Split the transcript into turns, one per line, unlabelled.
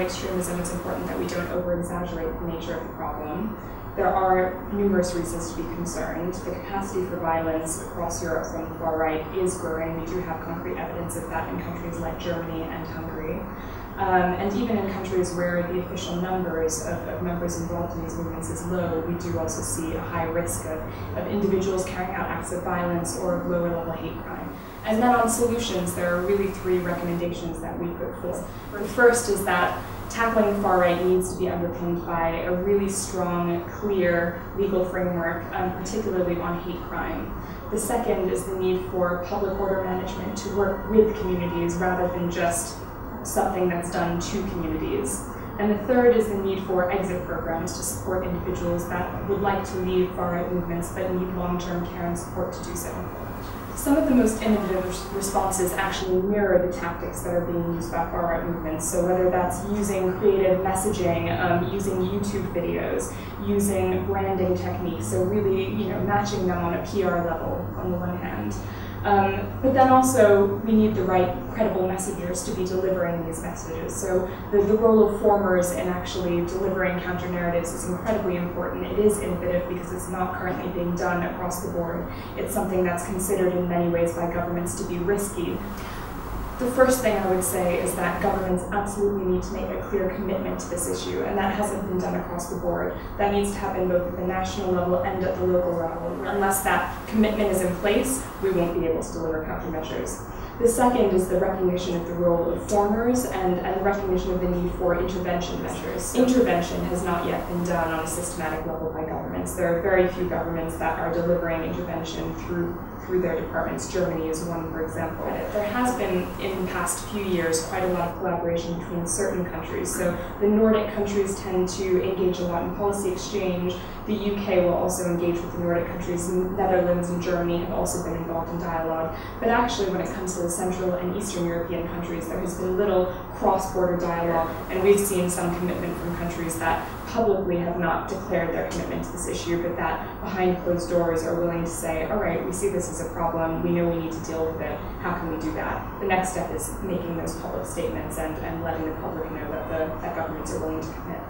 extremism, it's important that we don't over-exaggerate the nature of the problem. There are numerous reasons to be concerned. The capacity for violence across Europe from the far right is growing. We do have concrete evidence of that in countries like Germany and Hungary. And even in countries where the official numbers of members involved in these movements is low, we do also see a high risk of individuals carrying out acts of violence or of lower level hate crime. And then on solutions, there are really three recommendations that we put forth. The first is that tackling the far right needs to be underpinned by a really strong, clear legal framework, particularly on hate crime. The second is the need for public order management to work with communities rather than just something that's done to communities. And the third is the need for exit programs to support individuals that would like to leave far-right movements but need long-term care and support to do so. Some of the most innovative responses actually mirror the tactics that are being used by far-right movements. So whether that's using creative messaging, using YouTube videos, using branding techniques, so really matching them on a PR level on the one hand. But then also, we need the right credible messengers to be delivering these messages. So the role of formers in actually delivering counter-narratives is incredibly important. It is innovative because it's not currently being done across the board. It's something that's considered in many ways by governments to be risky. The first thing I would say is that governments absolutely need to make a clear commitment to this issue, and that hasn't been done across the board. That needs to happen both at the national level and at the local level. Unless that commitment is in place, we won't be able to deliver countermeasures. The second is the recognition of the role of formers and the recognition of the need for intervention measures. Intervention has not yet been done on a systematic level by governments. There are very few governments that are delivering intervention through their departments. Germany is one, for example. There has been, in the past few years, quite a lot of collaboration between certain countries. So the Nordic countries tend to engage a lot in policy exchange. The UK will also engage with the Nordic countries. Netherlands and Germany have also been involved in dialogue. But actually, when it comes to the Central and Eastern European countries, there has been little cross-border dialogue, and we've seen some commitment from countries that publicly have not declared their commitment to this issue, but that behind closed doors are willing to say, all right, we see this as a problem, we know we need to deal with it, how can we do that? The next step is making those public statements and letting the public know that governments are willing to commit.